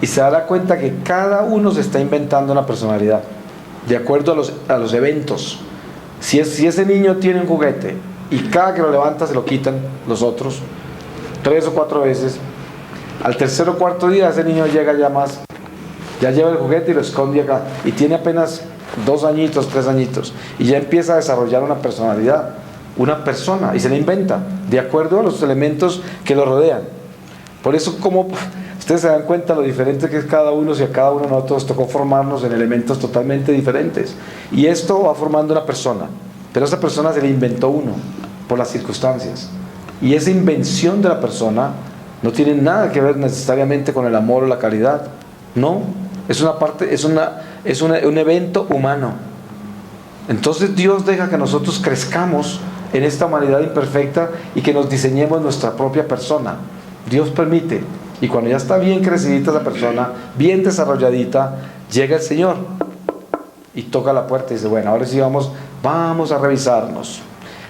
y se dará cuenta que cada uno se está inventando una personalidad de acuerdo a los eventos. Si ese niño tiene un juguete y cada que lo levanta se lo quitan los otros 3 o 4 veces, al tercer o cuarto día ese niño llega ya lleva el juguete y lo esconde acá, y tiene apenas 2 añitos, 3 añitos, y ya empieza a desarrollar una personalidad, una persona, y se la inventa de acuerdo a los elementos que lo rodean. Por eso, como ustedes se dan cuenta lo diferente que es cada uno, si a cada uno de nosotros tocó formarnos en elementos totalmente diferentes, y esto va formando una persona, pero esa persona se la inventó uno por las circunstancias, y esa invención de la persona no tiene nada que ver necesariamente con el amor o la caridad, no, es una parte, es un evento humano. Entonces Dios deja que nosotros crezcamos en esta humanidad imperfecta y que nos diseñemos nuestra propia persona. Dios permite, y cuando ya está bien crecidita esa persona, bien desarrolladita, llega el Señor y toca la puerta y dice: bueno, ahora sí vamos a revisarnos,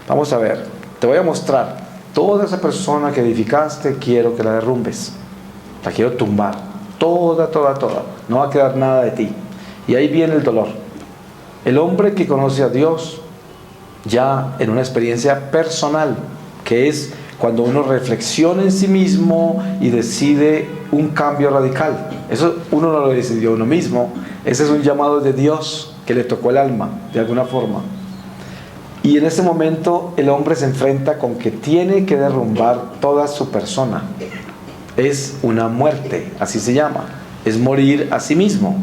vamos a ver, te voy a mostrar toda esa persona que edificaste, quiero que la derrumbes, la quiero tumbar, toda, no va a quedar nada de ti. Y ahí viene el dolor. El hombre que conoce a Dios ya en una experiencia personal, que es cuando uno reflexiona en sí mismo y decide un cambio radical. Eso uno no lo decidió uno mismo, ese es un llamado de Dios que le tocó el alma de alguna forma. Y en ese momento el hombre se enfrenta con que tiene que derrumbar toda su persona. Es una muerte, así se llama, es morir a sí mismo.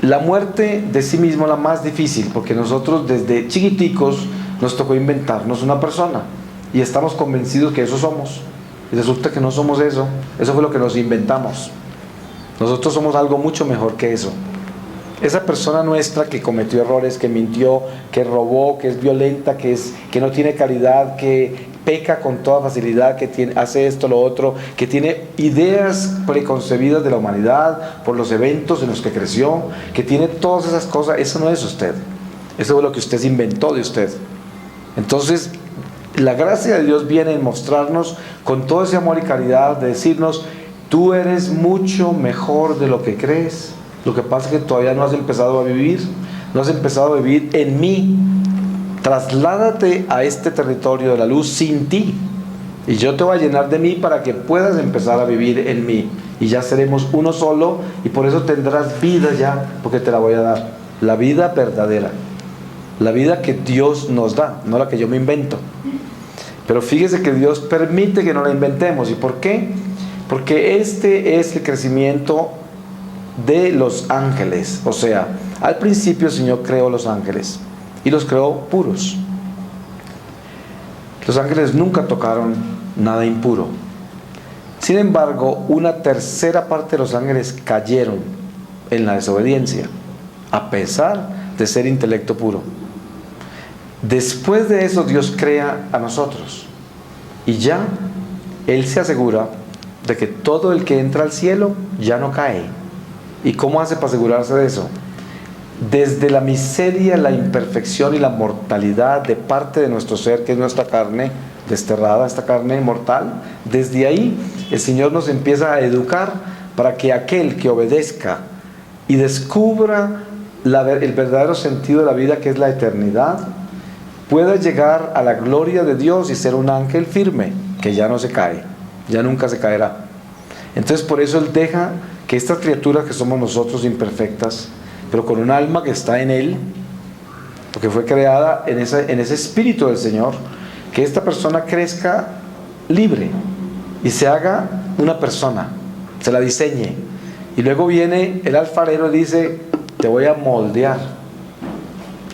La muerte de sí mismo es la más difícil, porque nosotros desde chiquiticos nos tocó inventarnos una persona y estamos convencidos que eso somos, y resulta que no somos eso fue lo que nos inventamos. Nosotros somos algo mucho mejor que eso. Esa persona nuestra que cometió errores, que mintió, que robó, que es violenta, que no tiene caridad, que peca con toda facilidad, que hace esto, lo otro, que tiene ideas preconcebidas de la humanidad por los eventos en los que creció, que tiene todas esas cosas, eso no es usted. Eso es lo que usted se inventó de usted. Entonces, la gracia de Dios viene en mostrarnos con todo ese amor y caridad, de decirnos: tú eres mucho mejor de lo que crees. Lo que pasa es que todavía no has empezado a vivir, no has empezado a vivir en mí. Trasládate a este territorio de la luz sin ti, y yo te voy a llenar de mí para que puedas empezar a vivir en mí, y ya seremos uno solo, y por eso tendrás vida ya, porque te la voy a dar, la vida verdadera, la vida que Dios nos da, no la que yo me invento. Pero fíjese que Dios permite que no la inventemos. ¿Y por qué? Porque este es el crecimiento de los ángeles. O sea, al principio el Señor creó los ángeles y los creó puros. Los ángeles nunca tocaron nada impuro. Sin embargo, una tercera parte de los ángeles cayeron en la desobediencia, a pesar de ser intelecto puro. Después de eso, Dios crea a nosotros, y ya Él se asegura de que todo el que entra al cielo ya no cae. ¿Y cómo hace para asegurarse de eso? Desde la miseria, la imperfección y la mortalidad de parte de nuestro ser, que es nuestra carne desterrada, esta carne mortal, desde ahí el Señor nos empieza a educar para que aquel que obedezca y descubra el verdadero sentido de la vida, que es la eternidad, pueda llegar a la gloria de Dios y ser un ángel firme, que ya no se cae, ya nunca se caerá. Entonces por eso Él deja que estas criaturas que somos nosotros imperfectas, pero con un alma que está en Él, porque fue creada en ese espíritu del Señor, que esta persona crezca libre y se haga una persona, se la diseñe. Y luego viene el alfarero y dice, te voy a moldear.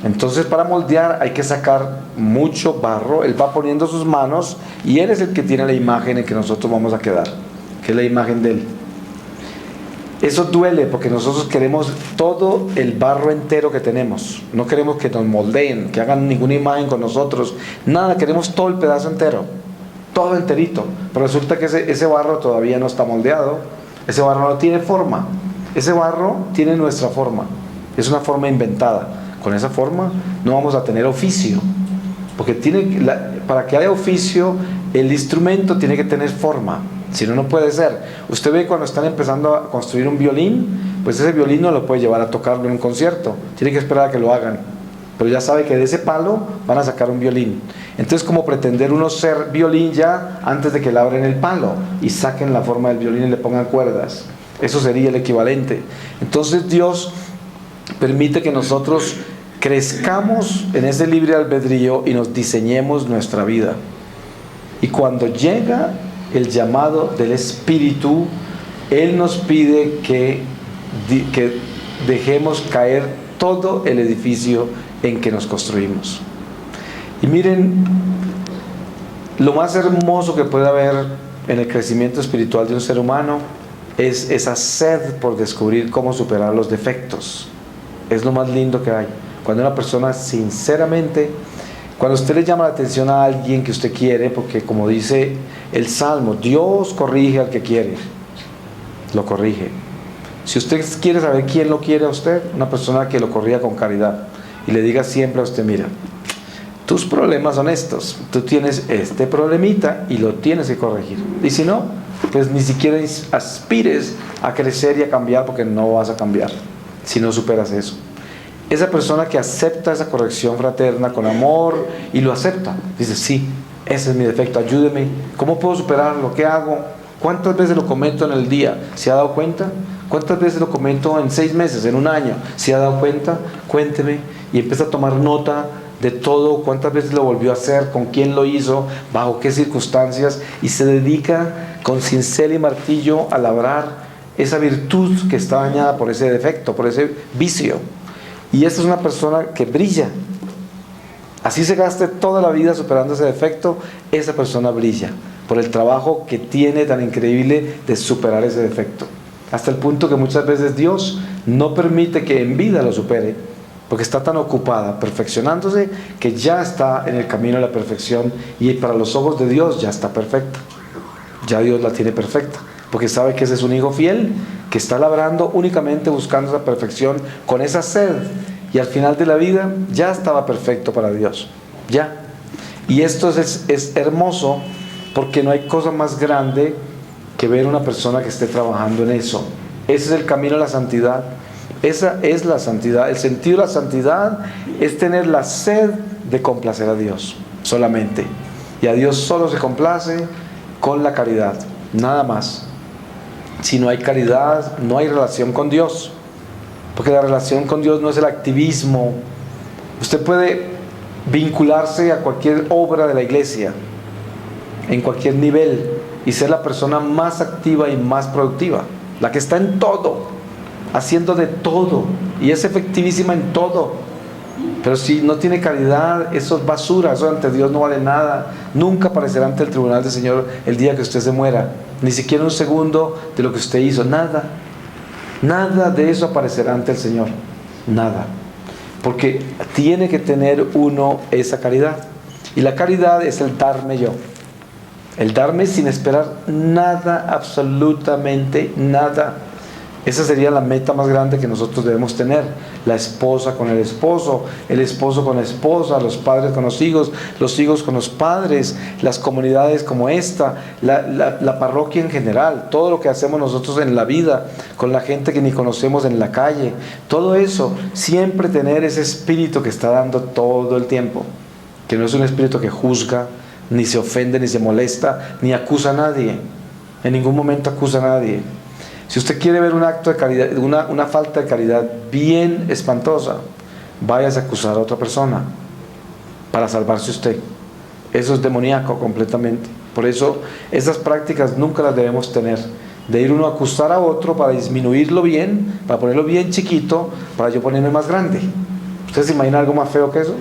Entonces para moldear hay que sacar mucho barro. Él va poniendo sus manos y Él es el que tiene la imagen en que nosotros vamos a quedar, que es la imagen de Él. Eso duele porque nosotros queremos todo el barro entero que tenemos. No queremos que nos moldeen, que hagan ninguna imagen con nosotros. Nada, queremos todo el pedazo entero, todo enterito. Pero resulta que ese barro todavía no está moldeado. Ese barro no tiene forma. Ese barro tiene nuestra forma. Es una forma inventada. Con esa forma no vamos a tener oficio. Porque para que haya oficio, el instrumento tiene que tener forma. Si no, no puede ser. Usted ve cuando están empezando a construir un violín, pues ese violín no lo puede llevar a tocarlo en un concierto. Tiene que esperar a que lo hagan. Pero ya sabe que de ese palo van a sacar un violín. Entonces, como pretender uno ser violín ya antes de que le abren el palo y saquen la forma del violín y le pongan cuerdas. Eso sería el equivalente. Entonces Dios permite que nosotros crezcamos en ese libre albedrío y nos diseñemos nuestra vida. Y cuando llega el llamado del Espíritu, Él nos pide que dejemos caer todo el edificio en que nos construimos. Y miren, lo más hermoso que puede haber en el crecimiento espiritual de un ser humano es esa sed por descubrir cómo superar los defectos. Es lo más lindo que hay. Cuando una persona sinceramente, cuando usted le llama la atención a alguien que usted quiere, porque como dice el Salmo, Dios corrige al que quiere, lo corrige. Si usted quiere saber quién lo quiere a usted, una persona que lo corrija con caridad y le diga siempre a usted, mira, tus problemas son estos, tú tienes este problemita y lo tienes que corregir. Y si no, pues ni siquiera aspires a crecer y a cambiar, porque no vas a cambiar si no superas eso. Esa persona que acepta esa corrección fraterna con amor y lo acepta, dice, sí, ese es mi defecto, ayúdeme, ¿cómo puedo superarlo? ¿Qué hago? ¿Cuántas veces lo cometo en el día? ¿Se ha dado cuenta? ¿Cuántas veces lo cometo en 6 meses, en un año? ¿Se ha dado cuenta? Cuénteme. Y empieza a tomar nota de todo, cuántas veces lo volvió a hacer, con quién lo hizo, bajo qué circunstancias, y se dedica con cincel y martillo a labrar esa virtud que está dañada por ese defecto, por ese vicio. Y esta es una persona que brilla. Así se gaste toda la vida superando ese defecto, esa persona brilla por el trabajo que tiene tan increíble de superar ese defecto. Hasta el punto que muchas veces Dios no permite que en vida lo supere, porque está tan ocupada perfeccionándose que ya está en el camino de la perfección, y para los ojos de Dios ya está perfecta. Ya Dios la tiene perfecta, porque sabe que ese es un hijo fiel que está labrando únicamente buscando esa perfección con esa sed, y al final de la vida ya estaba perfecto para Dios, ya. Y esto es hermoso, porque no hay cosa más grande que ver una persona que esté trabajando en eso. Ese es el camino a la santidad. Esa es la santidad. El sentido de la santidad es tener la sed de complacer a Dios solamente, y a Dios solo se complace con la caridad, nada más. Si no hay caridad, no hay relación con Dios, porque la relación con Dios no es el activismo. Usted puede vincularse a cualquier obra de la iglesia, en cualquier nivel, y ser la persona más activa y más productiva, la que está en todo, haciendo de todo, y es efectivísima en todo. Pero si no tiene caridad, eso es basura, eso ante Dios no vale nada. Nunca aparecerá ante el tribunal del Señor el día que usted se muera, ni siquiera un segundo de lo que usted hizo, nada. Nada de eso aparecerá ante el Señor, nada. Porque tiene que tener uno esa caridad. Y la caridad es el darme yo. El darme sin esperar nada, absolutamente nada. Esa sería la meta más grande que nosotros debemos tener. La esposa con el esposo con la esposa, los padres con los hijos con los padres, las comunidades como esta, la parroquia en general, todo lo que hacemos nosotros en la vida, con la gente que ni conocemos en la calle, todo eso, siempre tener ese espíritu que está dando todo el tiempo, que no es un espíritu que juzga, ni se ofende, ni se molesta, ni acusa a nadie, en ningún momento acusa a nadie. Si usted quiere ver un acto de caridad, una falta de caridad bien espantosa, váyase a acusar a otra persona para salvarse usted. Eso es demoníaco completamente. Por eso esas prácticas nunca las debemos tener, de ir uno a acusar a otro para disminuirlo bien, para ponerlo bien chiquito, para yo ponerme más grande. ¿Usted se imagina algo más feo que eso?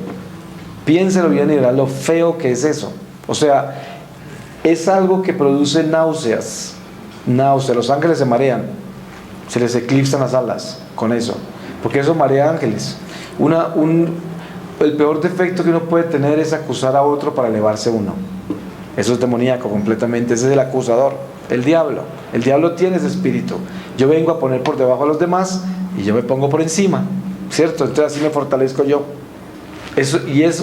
Piénselo bien y verá lo feo que es eso. O sea, es algo que produce náuseas. Los ángeles se marean, se les eclipsan las alas con eso, porque eso marea ángeles. El peor defecto que uno puede tener es acusar a otro para elevarse uno. Eso es demoníaco completamente. Ese es el acusador, el diablo. El diablo tiene ese espíritu. Yo vengo a poner por debajo a los demás y yo me pongo por encima, ¿cierto? Entonces así me fortalezco yo. Este es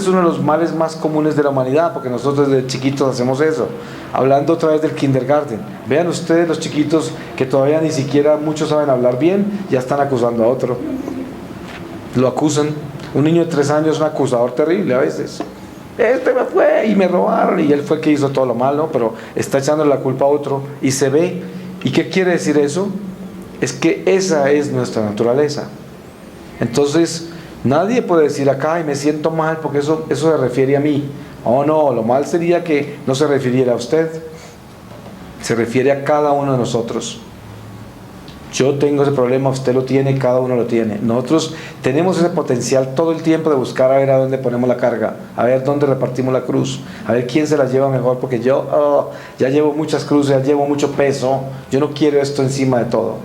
uno de los males más comunes de la humanidad, porque nosotros desde chiquitos hacemos eso. Hablando otra vez del kindergarten, vean ustedes los chiquitos que todavía ni siquiera muchos saben hablar bien, ya están acusando a otro, lo acusan. Un niño de 3 años es un acusador terrible a veces. Este me fue y me robaron y él fue el que hizo todo lo malo, pero está echándole la culpa a otro y se ve. ¿Y qué quiere decir eso? Es que esa es nuestra naturaleza. Entonces nadie puede decir acá, y me siento mal porque eso se refiere a mí. Oh no, lo mal sería que no se refiriera a usted. Se refiere a cada uno de nosotros. Yo tengo ese problema, usted lo tiene, cada uno lo tiene. Nosotros tenemos ese potencial todo el tiempo de buscar a ver a dónde ponemos la carga, a ver dónde repartimos la cruz, a ver quién se la lleva mejor, porque yo ya llevo muchas cruces, ya llevo mucho peso, yo no quiero esto encima de todo.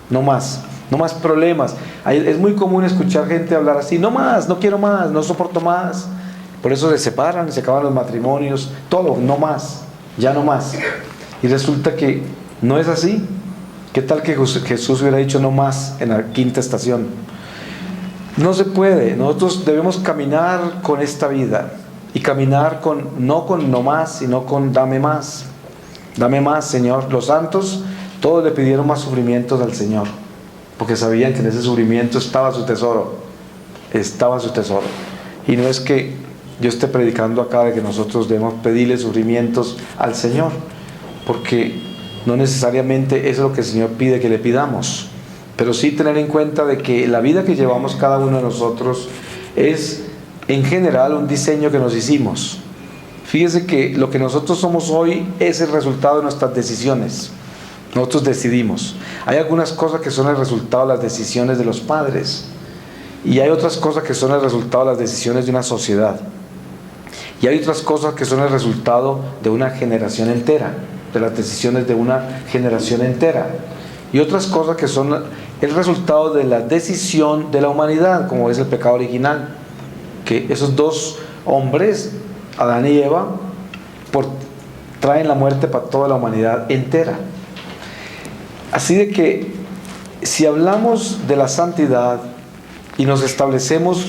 No más problemas. Es muy común escuchar gente hablar así: no más, no quiero más, no soporto más. Por eso se separan, se acaban los matrimonios, todo, no más, ya no más. Y resulta que no es así. ¿Qué tal que Jesús hubiera dicho no más en la quinta estación? No se puede. Nosotros debemos caminar con esta vida, y caminar no con no más, sino con dame más. Dame más, Señor. Los santos todos le pidieron más sufrimientos al Señor, porque sabían que en ese sufrimiento estaba su tesoro. Estaba su tesoro. Y no es que yo esté predicando acá de que nosotros debemos pedirle sufrimientos al Señor, porque no necesariamente eso es lo que el Señor pide que le pidamos, pero sí tener en cuenta de que la vida que llevamos cada uno de nosotros es en general un diseño que nos hicimos. Fíjese que lo que nosotros somos hoy es el resultado de nuestras decisiones. Nosotros decidimos. Hay algunas cosas que son el resultado de las decisiones de los padres, y hay otras cosas que son el resultado de las decisiones de una sociedad, y hay otras cosas que son el resultado de una generación entera, de las decisiones de una generación entera, y otras cosas que son el resultado de la decisión de la humanidad, como es el pecado original, que esos dos hombres, Adán y Eva, traen la muerte para toda la humanidad entera. Así de que si hablamos de la santidad y nos establecemos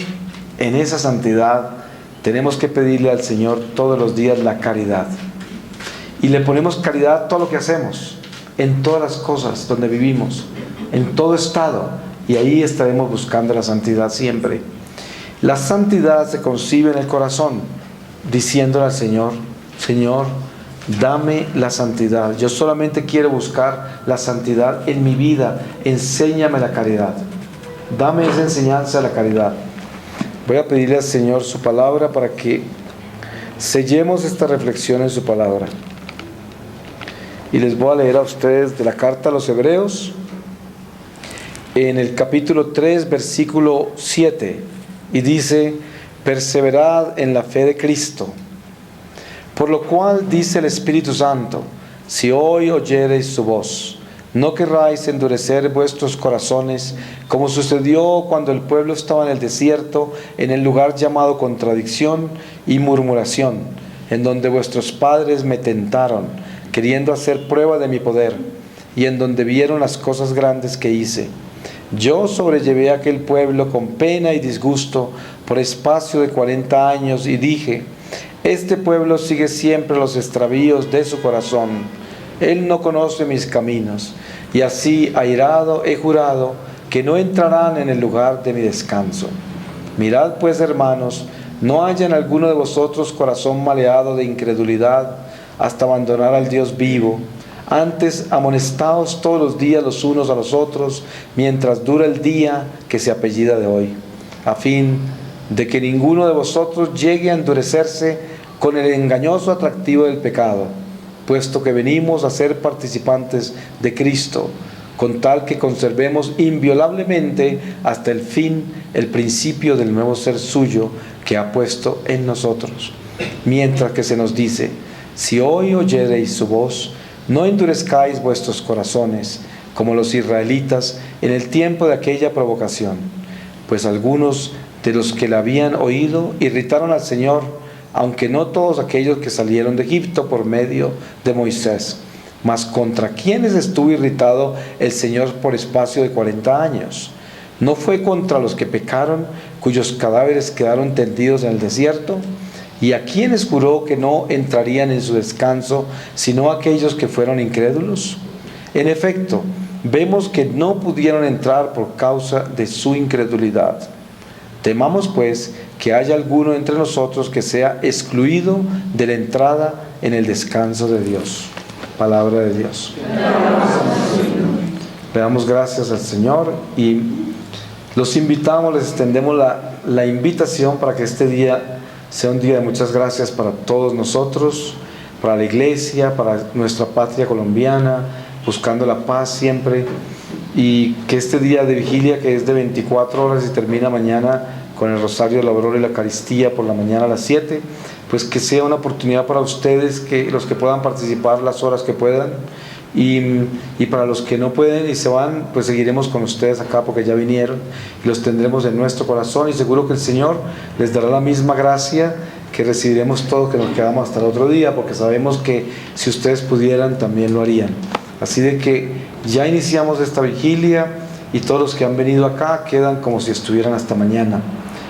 en esa santidad, tenemos que pedirle al Señor todos los días la caridad. Y le ponemos caridad a todo lo que hacemos, en todas las cosas donde vivimos, en todo estado. Y ahí estaremos buscando la santidad siempre. La santidad se concibe en el corazón, diciéndole al Señor: Señor, dame la santidad. Yo solamente quiero buscar la santidad en mi vida. Enséñame la caridad. Dame esa enseñanza de la caridad. Voy a pedirle al Señor su palabra para que sellemos esta reflexión en su palabra. Y les voy a leer a ustedes de la carta a los Hebreos, en el capítulo 3, versículo 7. Y dice: perseverad en la fe de Cristo. Por lo cual dice el Espíritu Santo: si hoy oyereis su voz, no querráis endurecer vuestros corazones, como sucedió cuando el pueblo estaba en el desierto, en el lugar llamado contradicción y murmuración, en donde vuestros padres me tentaron, queriendo hacer prueba de mi poder, y en donde vieron las cosas grandes que hice. Yo sobrellevé a aquel pueblo con pena y disgusto por espacio de 40 años y dije: este pueblo sigue siempre los extravíos de su corazón. Él no conoce mis caminos. Y así, airado, he jurado que no entrarán en el lugar de mi descanso. Mirad pues, hermanos, no haya en alguno de vosotros corazón maleado de incredulidad hasta abandonar al Dios vivo. Antes, amonestaos todos los días los unos a los otros, mientras dura el día que se apellida de hoy, a fin de que ninguno de vosotros llegue a endurecerse con el engañoso atractivo del pecado, puesto que venimos a ser participantes de Cristo, con tal que conservemos inviolablemente hasta el fin el principio del nuevo ser suyo que ha puesto en nosotros. Mientras que se nos dice: si hoy oyereis su voz, no endurezcáis vuestros corazones, como los israelitas en el tiempo de aquella provocación. Pues algunos de los que la habían oído irritaron al Señor, aunque no todos aquellos que salieron de Egipto por medio de Moisés. Mas ¿contra quiénes estuvo irritado el Señor por espacio de 40 años? ¿No fue contra los que pecaron, cuyos cadáveres quedaron tendidos en el desierto? ¿Y a quiénes juró que no entrarían en su descanso, sino aquellos que fueron incrédulos? En efecto, vemos que no pudieron entrar por causa de su incredulidad. Temamos pues que haya alguno entre nosotros que sea excluido de la entrada en el descanso de Dios. Palabra de Dios. Le damos gracias al Señor y los invitamos, les extendemos la invitación para que este día sea un día de muchas gracias para todos nosotros, para la iglesia, para nuestra patria colombiana, buscando la paz siempre, y que este día de vigilia, que es de 24 horas y termina mañana con el Rosario de la Aurora y la Eucaristía por la mañana a las 7, pues que sea una oportunidad para ustedes, que los que puedan participar las horas que puedan, y para los que no pueden y se van, pues seguiremos con ustedes acá porque ya vinieron y los tendremos en nuestro corazón, y seguro que el Señor les dará la misma gracia que recibiremos todos que nos quedamos hasta el otro día, porque sabemos que si ustedes pudieran también lo harían. Así de que ya iniciamos esta vigilia y todos los que han venido acá quedan como si estuvieran hasta mañana,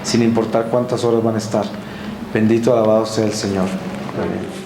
sin importar cuántas horas van a estar. Bendito, alabado sea el Señor. Amén.